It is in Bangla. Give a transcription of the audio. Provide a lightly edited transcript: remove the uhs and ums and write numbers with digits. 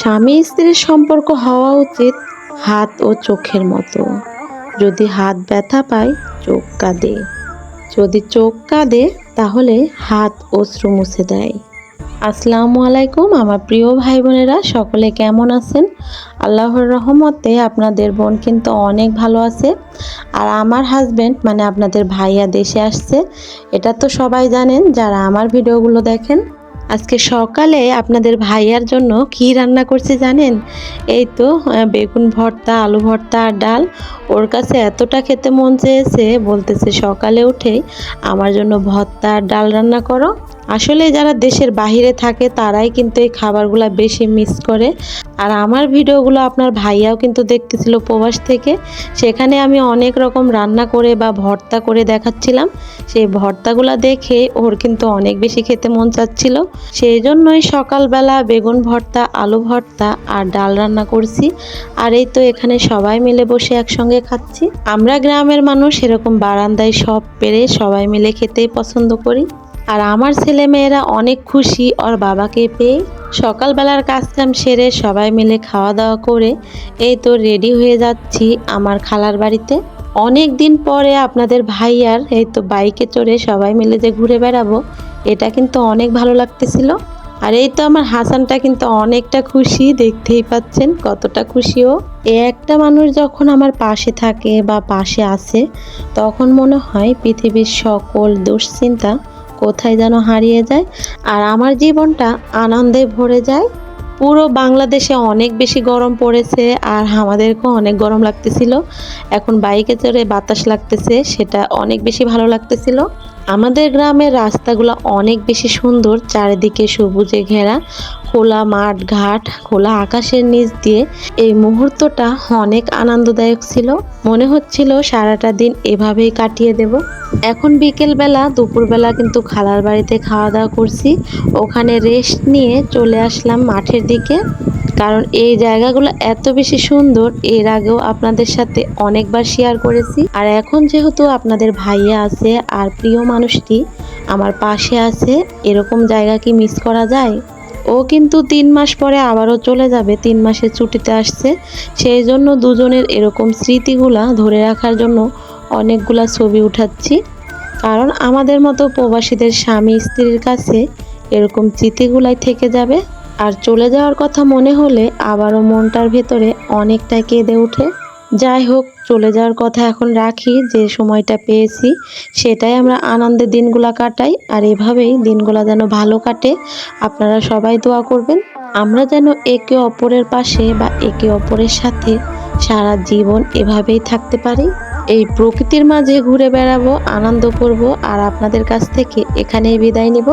স্বামী স্ত্রীর সম্পর্ক হওয়া উচিত হাত ও চোখের মতো। যদি হাত ব্যথা পায় চোখ কাঁদে, যদি চোখ কাঁদে তাহলে হাত অশ্রু মুছে দেয়। আসসালামু আলাইকুম আমার প্রিয় ভাই বোনেরা, সকলে কেমন আছেন? আল্লাহর রহমতে আপনাদের বোন কিন্তু অনেক ভালো আছে। আর আমার হাজবেন্ড মানে আপনাদের ভাইয়া দেশে আসছে, এটা তো সবাই জানেন যারা আমার ভিডিওগুলো দেখেন। আজকে সকালে আপনাদের ভাইয়ার জন্য কি রান্না করছি জানেন? এই তো বেগুন ভর্তা, আলু ভর্তা আর ডাল। ওর কাছে এতটা খেতে মন চেয়েছে, বলতেছে সকালে উঠেই আমার জন্য ভর্তা আর ডাল রান্না করো। আসলে যারা দেশের বাহিরে থাকে তারাই কিন্তু এই খাবারগুলো বেশি মিস করে। আর আমার ভিডিওগুলো আপনার ভাইয়াও কিন্তু দেখতেছিল প্রবাস থেকে, সেখানে আমি অনেক রকম রান্না করে বা ভর্তা করে দেখাচ্ছিলাম। সেই ভর্তাগুলো দেখে ওর কিন্তু অনেক বেশি খেতে মন চাচ্ছিল, সেই জন্যই সকালবেলা বেগুন ভর্তা, আলু ভর্তা আর ডাল রান্না করছি। আর এই তো এখানে সবাই মিলে বসে একসঙ্গে খাচ্ছি। আমরা গ্রামের মানুষ এরকম বারান্দায় সব পেরে সবাই মিলে খেতেই পছন্দ করি। আর আমার ছেলে মেয়েরা অনেক খুশি ওর বাবাকে পেয়ে। সকালবেলার কাজকাম সেরে সবাই মিলে খাওয়া দাওয়া করে এই তো রেডি হয়ে যাচ্ছি আমার খালার বাড়িতে। অনেক দিন পরে আপনাদের ভাইয়ার এই তো বাইকে চড়ে সবাই মিলে যে ঘুরে বেড়াবো, এটা কিন্তু অনেক ভালো লাগতেছিল। আর এই তো আমার হাসানটা কিন্তু অনেকটা খুশি, দেখতেই পাচ্ছেন কতটা খুশিও। একটা মানুষ যখন আমার পাশে থাকে বা পাশে আছে, তখন মনে হয় পৃথিবীর সকল দুশ্চিন্তা কোথায় যেন হারিয়ে যায় আর আমার জীবনটা আনন্দে ভরে যায়। পুরো বাংলাদেশে অনেক বেশি গরম পড়েছে আর আমাদেরকেও অনেক গরম লাগতেছিল। এখন বাইকে চড়ে বাতাস লাগতেছে, সেটা অনেক বেশি ভালো লাগতেছিল। আমাদের গ্রামের রাস্তাগুলো অনেক বেশি সুন্দর, চারিদিকে সবুজে ঘেরা, খোলা মাঠ ঘাট, খোলা আকাশের নিচ দিয়ে এই মুহূর্তটা অনেক আনন্দদায়ক ছিল। মনে হচ্ছিল সারাটা দিন এভাবেই কাটিয়ে দেব। এখন বিকেলবেলা দুপুরবেলা কিন্তু খালার বাড়িতে খাওয়া দাওয়া করছি, ওখানে রেস্ট নিয়ে চলে আসলাম মাঠের দিকে। কারণ এই জায়গাগুলো এত বেশি সুন্দর, এর আগেও আপনাদের সাথে অনেকবার শেয়ার করেছি। আর এখন যেহেতু আপনাদের ভাইয়া আছে আর প্রিয় মানুষটি আমার পাশে আছে, এরকম জায়গা কি মিস করা যায়? ও কিন্তু 3 মাস পরে আবারও চলে যাবে, 3 মাসের ছুটিতে আসছে। সেই জন্য দুজনের এরকম স্মৃতিগুলা ধরে রাখার জন্য অনেকগুলা ছবি উঠাচ্ছি। কারণ আমাদের মতো প্রবাসীদের স্বামী স্ত্রীর কাছে এরকম স্মৃতিগুলাই থেকে যাবে। আর চলে যাওয়ার কথা মনে হলে আবারও মনটার ভেতরে অনেকটাই কেঁদে ওঠে। যাই হোক, চলে যাওয়ার কথা এখন রাখি, যে সময়টা পেয়েছি সেটাই আমরা আনন্দের দিনগুলা কাটাই। আর এভাবেই দিনগুলা যেন ভালো কাটে, আপনারা সবাই দোয়া করবেন। আমরা যেন একে অপরের পাশে বা একে অপরের সাথে সারা জীবন এভাবেই থাকতে পারি। এই প্রকৃতির মাঝে ঘুরে বেড়াবো, আনন্দ করব আর আপনাদের কাছ থেকে এখানেই বিদায় নিব।